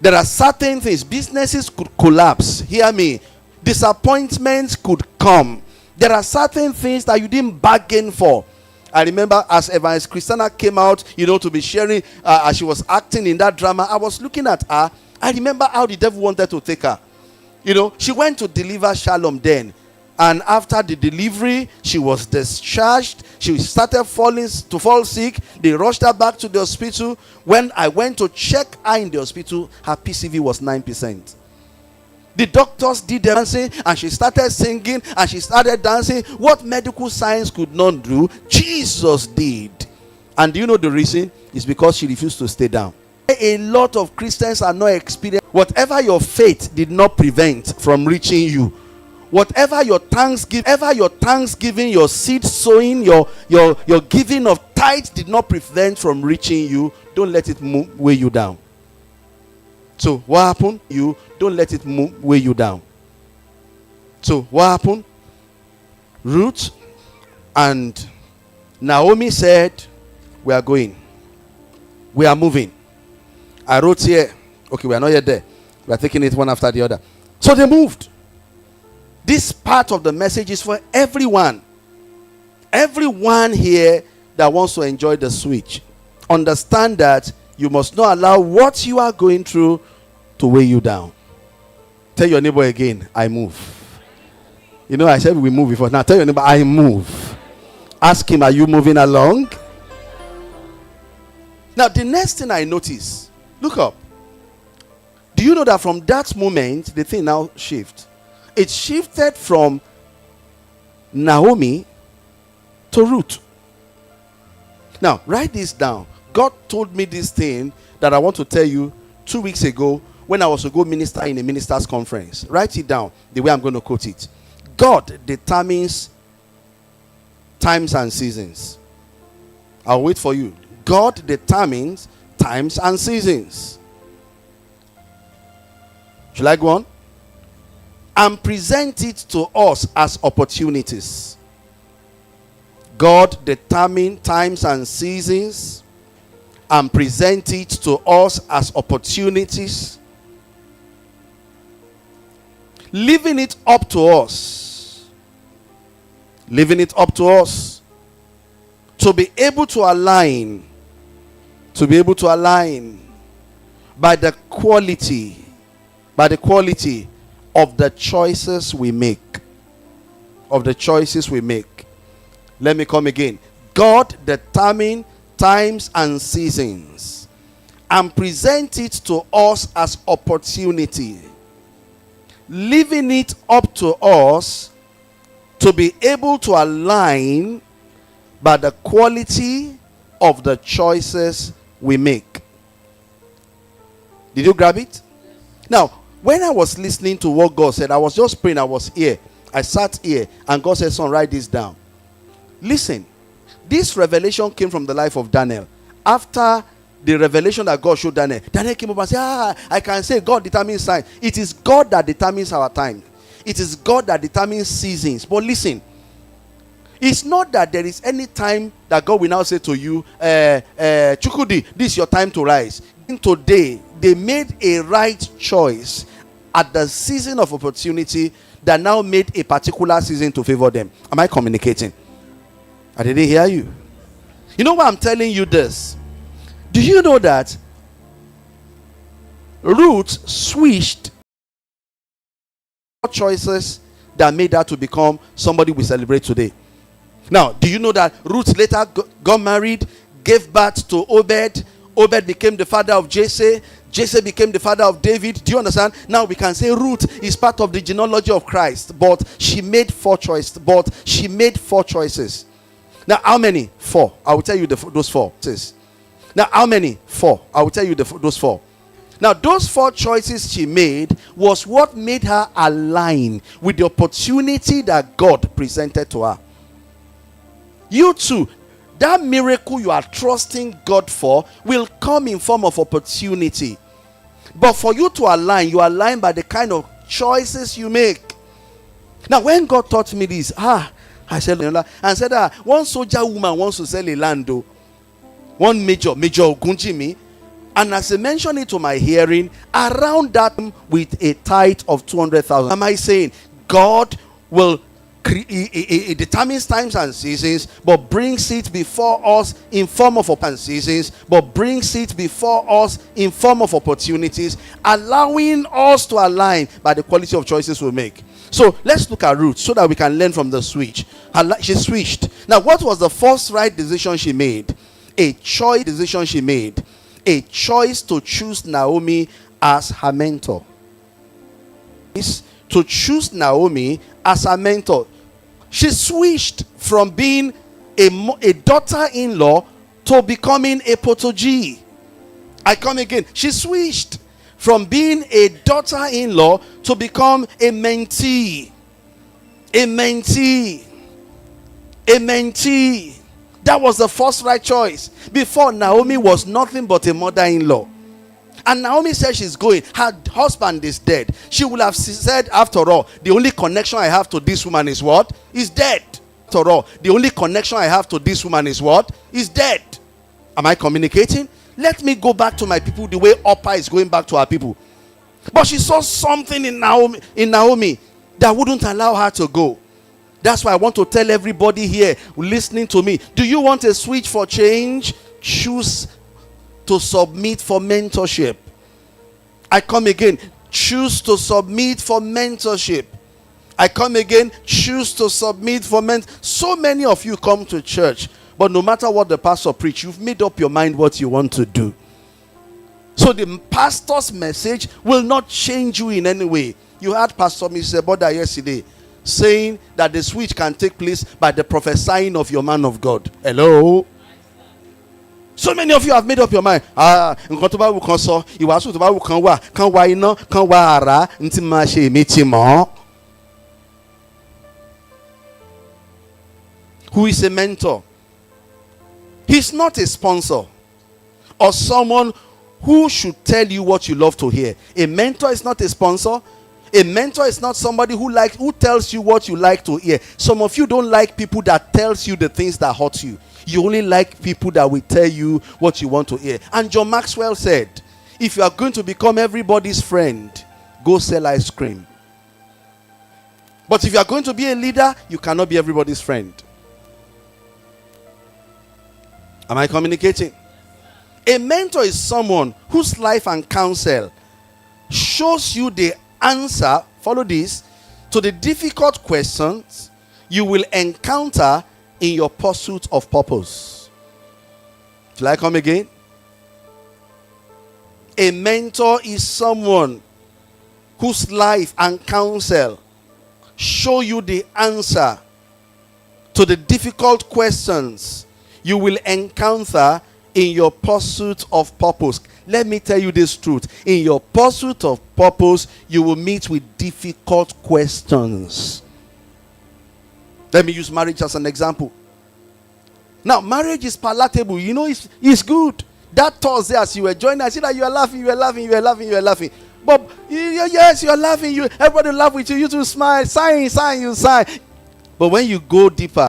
There are certain things. Businesses could collapse. Hear me. Disappointments could come. There are certain things that you didn't bargain for. I remember as Evangelist Christiana came out, to be sharing as she was acting in that drama, I was looking at her. I remember how the devil wanted to take her. She went to deliver Shalom then. And after the delivery, she was discharged. She started to fall sick. They rushed her back to the hospital. When I went to check her in the hospital, her PCV was 9%. The doctors did the dancing, and she started singing, and she started dancing. What medical science could not do, Jesus did. And do you know the reason? It's because she refused to stay down. A lot of Christians are not experiencing whatever your faith did not prevent from reaching you. Whatever your thanksgiving, your seed sowing, your giving of tithes did not prevent from reaching you, don't let it weigh you down. So what happened? You don't let it weigh you down. So what happened? Ruth and Naomi said, we are going. We are moving. I wrote here, okay, we are not yet there. We are taking it one after the other. So they moved. This part of the message is for everyone. Everyone here that wants to enjoy the switch. Understand that you must not allow what you are going through to weigh you down. Tell your neighbor again, I move. I said we move before. Now tell your neighbor, I move. Ask him, are you moving along? Now the next thing I notice, look up. Do you know that from that moment, the thing now shifts? It shifted from Naomi to Ruth. Now, write this down. God told me this thing that I want to tell you 2 weeks ago when I was to go minister in a minister's conference. Write it down the way I'm going to quote it. God determines times and seasons. I'll wait for you. God determines times and seasons. Shall I go on? And present it to us as opportunities. God determines times and seasons and present it to us as opportunities, leaving it up to us to be able to align by the quality of the choices we make. Let me come again. God determines times and seasons and present it to us as opportunity, leaving it up to us to be able to align by the quality of the choices we make. Did you grab it? Now, when I was listening to what God said, I was just praying. I sat here, and God said, son, write this down. Listen, this revelation came from the life of Daniel. After the revelation that God showed Daniel came up and said, I can say God determines time. It is God that determines our time. It is God that determines seasons. But listen, it's not that there is any time that God will now say to you, Chukudi, this is your time to rise. Today, they made a right choice at the season of opportunity that now made a particular season to favor them. Am I communicating? I didn't hear you. You know why I'm telling you this? Do you know that Ruth switched choices that made her to become somebody we celebrate today? Now, do you know that Ruth later got married, gave birth to Obed? Obed became the father of Jesse. Jesse became the father of David. Do you understand? Now we can say Ruth is part of the genealogy of Christ, but she made four choices. Now, how many? 4. I will tell you those 4. Now, how many? 4. I will tell you those 4. Now, those 4 choices she made was what made her align with the opportunity that God presented to her. You too, that miracle you are trusting God for will come in form of opportunity. But for you to align, you align by the kind of choices you make. Now, when God taught me this, I said, one soldier woman wants to sell a land. One major Ogunjimi And as they mentioned it to my hearing, around that with a tithe of 200,000. Am I saying God will he determines times and seasons, but brings it before us in form of open seasons, but brings it before us in form of opportunities, allowing us to align by the quality of choices we make. So let's look at Ruth so that we can learn from the switch. She switched. Now, what was the first right decision she made? A choice decision she made. A choice to choose Naomi as her mentor. To choose Naomi as her mentor. She switched from being a daughter-in-law to becoming a protégé. I come again. She switched from being a daughter-in-law to become a mentee. A mentee. A mentee. That was the first right choice. Before, Naomi was nothing but a mother-in-law. And Naomi said she's going. Her husband is dead. She would have said, after all, the only connection I have to this woman is what? Is dead. After all, the only connection I have to this woman is what? Is dead. Am I communicating? Let me go back to my people the way Oprah is going back to her people. But she saw something in Naomi that wouldn't allow her to go. That's why I want to tell everybody here listening to me. Do you want a switch for change? Choose to submit for mentorship. I come again. Choose to submit for mentorship. I come again. Choose to submit for So many of you come to church, but no matter what the pastor preach, you've made up your mind what you want to do. So the pastor's message will not change you in any way. You heard Pastor Mr. Boda yesterday saying that the switch can take place by the prophesying of your man of God. Hello? So many of you have made up your mind. Nǹkan tó bá wù kàn sọ, ìwàásù tó bá wù kàn wá iná, kàn wá àrá, ntí máa ṣe èmi ti mọ̀. Who is a mentor? He's not a sponsor or someone who should tell you what you love to hear. A mentor is not a sponsor. A mentor is not somebody who tells you what you like to hear. Some of you don't like people that tells you the things that hurt you. You only like people that will tell you what you want to hear. And John Maxwell said, if you are going to become everybody's friend, go sell ice cream. But if you are going to be a leader, you cannot be everybody's friend. Am I communicating? A mentor is someone whose life and counsel shows you the answer, follow this, to the difficult questions you will encounter in your pursuit of purpose. Shall I come again? A mentor is someone whose life and counsel show you the answer to the difficult questions you will encounter in your pursuit of purpose. Let me tell you this truth. In your pursuit of purpose, you will meet with difficult questions. Let me use marriage as an example. Now, marriage is palatable. You know, it's good. That Thursday, as you were joining, I see that you are laughing. But yes, you are laughing. Everybody laugh with you. You too smile. Sign, you sign. But when you go deeper,